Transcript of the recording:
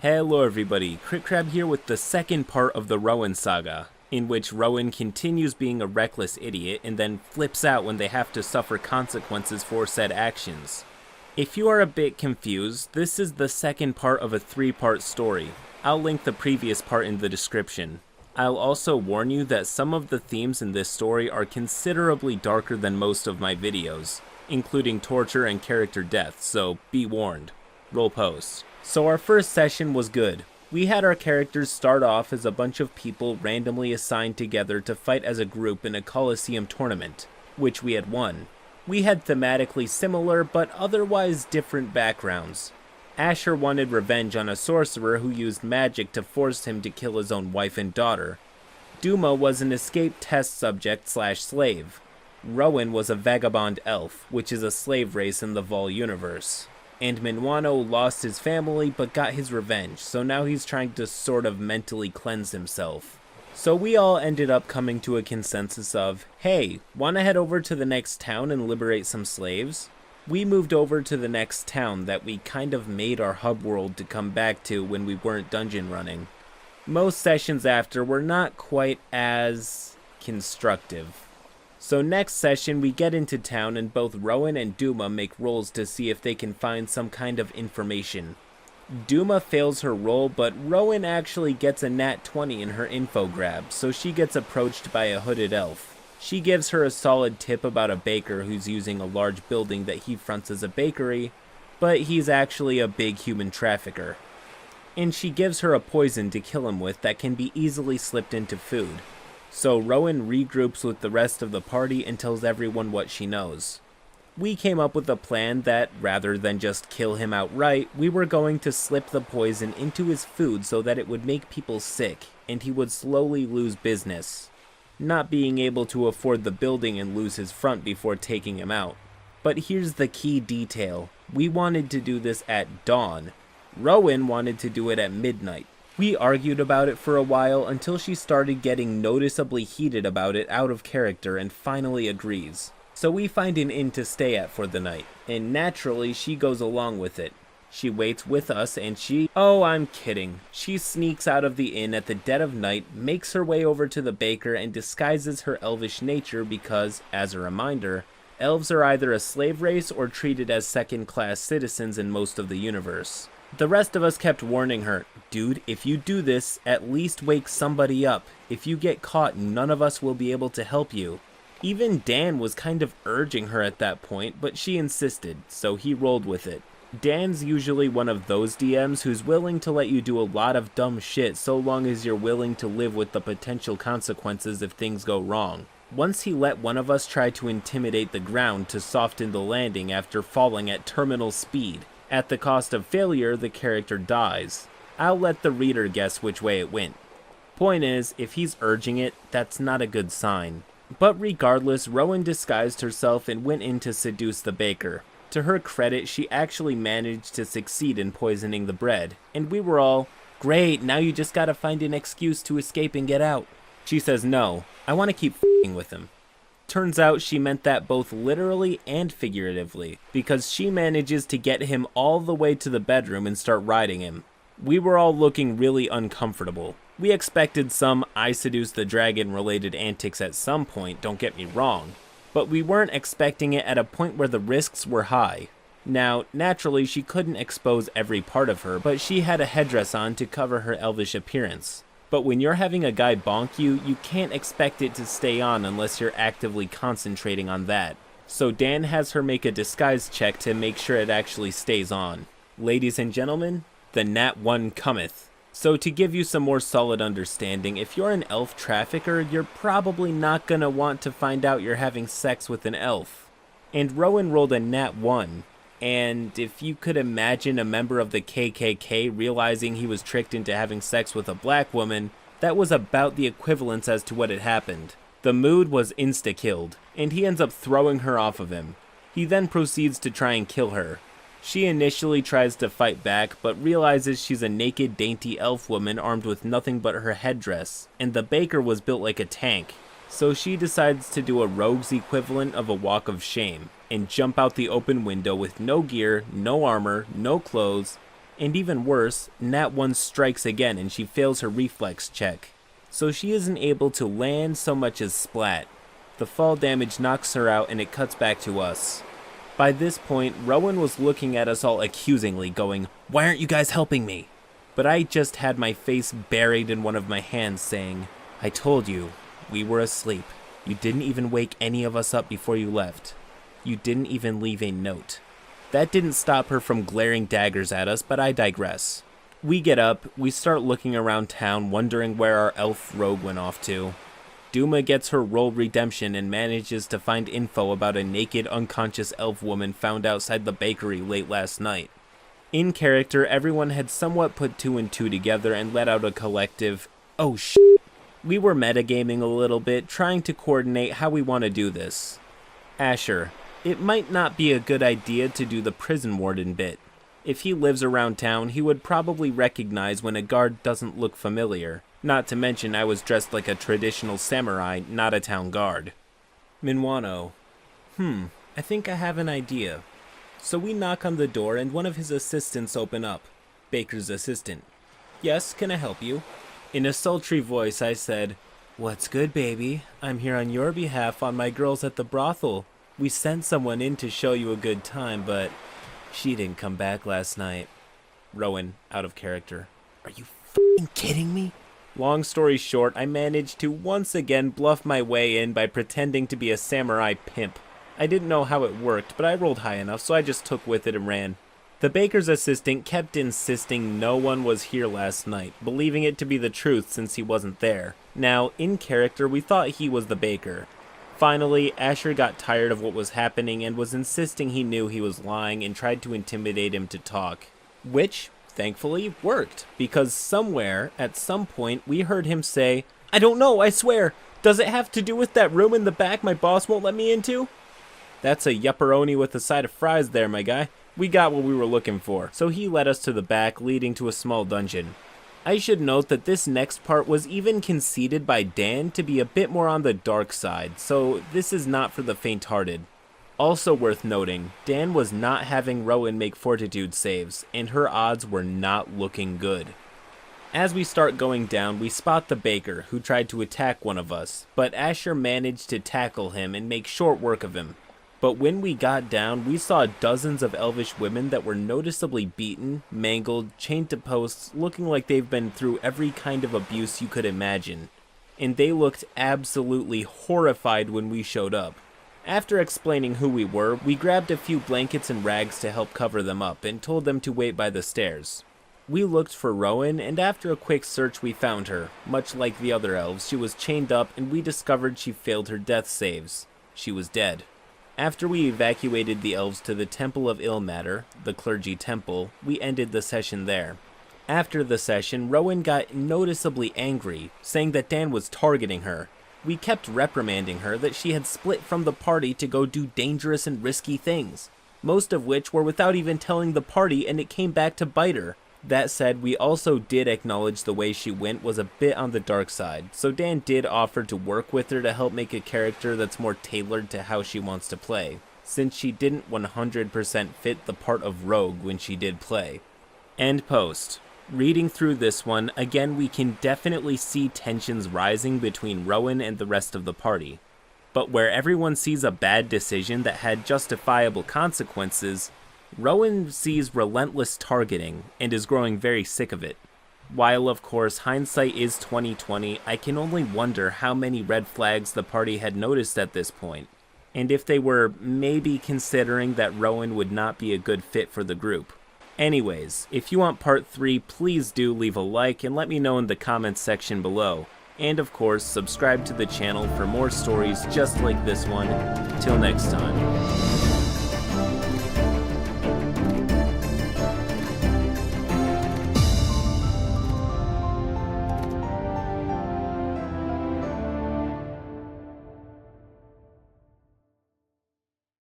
Hello everybody, CritCrab here with the second part of the Rowan saga, in which Rowan continues being a reckless idiot and then flips out when they have to suffer consequences for said actions. If you are a bit confused, this is the second part of a 3-part story. I'll link the previous part in the description. I'll also warn you that some of the themes in this story are considerably darker than most of my videos, including torture and character death, so be warned. Roll post. So our first session was good. We had our characters start off as a bunch of people randomly assigned together to fight as a group in a Coliseum tournament, which we had won. We had thematically similar but otherwise different backgrounds. Asher wanted revenge on a sorcerer who used magic to force him to kill his own wife and daughter. Duma was an escaped test subject / slave. Rowan was a vagabond elf, which is a slave race in the Vol universe. And Minuano lost his family but got his revenge, so now he's trying to sort of mentally cleanse himself. So we all ended up coming to a consensus of, hey, wanna head over to the next town and liberate some slaves? We moved over to the next town that we kind of made our hub world to come back to when we weren't dungeon running. Most sessions after were not quite as constructive. So next session we get into town and both Rowan and Duma make rolls to see if they can find some kind of information. Duma fails her roll, but Rowan actually gets a nat 20 in her info grab, so she gets approached by a hooded elf. She gives her a solid tip about a baker who's using a large building that he fronts as a bakery, but he's actually a big human trafficker. And she gives her a poison to kill him with that can be easily slipped into food. So Rowan regroups with the rest of the party and tells everyone what she knows. We came up with a plan that, rather than just kill him outright, we were going to slip the poison into his food so that it would make people sick, and he would slowly lose business, not being able to afford the building and lose his front before taking him out. But here's the key detail. We wanted to do this at dawn. Rowan wanted to do it at midnight. We argued about it for a while until she started getting noticeably heated about it out of character and finally agrees. So we find an inn to stay at for the night, and naturally she goes along with it. She waits with us and oh, I'm kidding. She sneaks out of the inn at the dead of night, makes her way over to the baker and disguises her elvish nature because, as a reminder, elves are either a slave race or treated as second-class citizens in most of the universe. The rest of us kept warning her, dude, if you do this, at least wake somebody up. If you get caught, none of us will be able to help you. Even Dan was kind of urging her at that point, but she insisted, so he rolled with it. Dan's usually one of those DMs who's willing to let you do a lot of dumb shit so long as you're willing to live with the potential consequences if things go wrong. Once he let one of us try to intimidate the ground to soften the landing after falling at terminal speed. At the cost of failure, the character dies. I'll let the reader guess which way it went. Point is, if he's urging it, that's not a good sign. But regardless, Rowan disguised herself and went in to seduce the baker. To her credit, she actually managed to succeed in poisoning the bread, and we were all, great, now you just gotta find an excuse to escape and get out. She says no, I want to keep f***ing with him. Turns out she meant that both literally and figuratively, because she manages to get him all the way to the bedroom and start riding him. We were all looking really uncomfortable. We expected some I seduced the dragon related antics at some point, don't get me wrong, but we weren't expecting it at a point where the risks were high. Now, naturally she couldn't expose every part of her, but she had a headdress on to cover her elvish appearance. But when you're having a guy bonk you, you can't expect it to stay on unless you're actively concentrating on that. So Dan has her make a disguise check to make sure it actually stays on. Ladies and gentlemen, the nat 1 cometh. So to give you some more solid understanding, if you're an elf trafficker, you're probably not gonna want to find out you're having sex with an elf. And Rowan rolled a nat 1. And if you could imagine a member of the KKK realizing he was tricked into having sex with a black woman, that was about the equivalence as to what had happened. The mood was insta-killed, and he ends up throwing her off of him. He then proceeds to try and kill her. She initially tries to fight back, but realizes she's a naked, dainty elf woman armed with nothing but her headdress, and the baker was built like a tank. So she decides to do a rogue's equivalent of a walk of shame, and jump out the open window with no gear, no armor, no clothes, And even worse, Nat 1 strikes again and she fails her reflex check. So she isn't able to land so much as splat. The fall damage knocks her out and it cuts back to us. By this point, Rowan was looking at us all accusingly, going, "Why aren't you guys helping me?" But I just had my face buried in one of my hands saying, "I told you, we were asleep. You didn't even wake any of us up before you left. You didn't even leave a note." That didn't stop her from glaring daggers at us, but I digress. We get up, we start looking around town, wondering where our elf rogue went off to. Duma gets her role redemption and manages to find info about a naked, unconscious elf woman found outside the bakery late last night. In character, everyone had somewhat put 2 and 2 together and let out a collective, "Oh shit." We were metagaming a little bit, trying to coordinate how we want to do this. Asher, it might not be a good idea to do the prison warden bit. If he lives around town, he would probably recognize when a guard doesn't look familiar. Not to mention I was dressed like a traditional samurai, not a town guard. Minwano. I think I have an idea. So we knock on the door and one of his assistants open up. Baker's assistant. "Yes, can I help you?" In a sultry voice I said, "What's good, baby? I'm here on your behalf on my girls at the brothel. We sent someone in to show you a good time, but she didn't come back last night." Rowan, out of character. "Are you f***ing kidding me?" Long story short, I managed to once again bluff my way in by pretending to be a samurai pimp. I didn't know how it worked, but I rolled high enough, so I just took with it and ran. The baker's assistant kept insisting no one was here last night, believing it to be the truth since he wasn't there. Now, in character, we thought he was the baker. Finally, Asher got tired of what was happening and was insisting he knew he was lying and tried to intimidate him to talk. Which, thankfully, worked, because somewhere, at some point, we heard him say, "I don't know, I swear. Does it have to do with that room in the back my boss won't let me into?" That's a yupperoni with a side of fries there, my guy. We got what we were looking for, so he led us to the back, leading to a small dungeon. I should note that this next part was even conceded by Dan to be a bit more on the dark side, so this is not for the faint-hearted. Also worth noting, Dan was not having Rowan make fortitude saves, and her odds were not looking good. As we start going down, we spot the baker, who tried to attack one of us, but Asher managed to tackle him and make short work of him. But when we got down, we saw dozens of elvish women that were noticeably beaten, mangled, chained to posts, looking like they've been through every kind of abuse you could imagine. And they looked absolutely horrified when we showed up. After explaining who we were, we grabbed a few blankets and rags to help cover them up and told them to wait by the stairs. We looked for Rowan, and after a quick search we found her. Much like the other elves, she was chained up and we discovered she failed her death saves. She was dead. After we evacuated the elves to the Temple of Ilmatter, the clergy temple, we ended the session there. After the session, Rowan got noticeably angry, saying that Dan was targeting her. We kept reprimanding her that she had split from the party to go do dangerous and risky things, most of which were without even telling the party, and it came back to bite her. That said, we also did acknowledge the way she went was a bit on the dark side, so Dan did offer to work with her to help make a character that's more tailored to how she wants to play, since she didn't 100% fit the part of rogue when she did play. End post. Reading through this one, again we can definitely see tensions rising between Rowan and the rest of the party. But where everyone sees a bad decision that had justifiable consequences, Rowan sees relentless targeting and is growing very sick of it. While of course hindsight is 20/20, I can only wonder how many red flags the party had noticed at this point, and if they were maybe considering that Rowan would not be a good fit for the group. Anyways, if you want part 3, please do leave a like and let me know in the comments section below. And of course, subscribe to the channel for more stories just like this one. Till next time.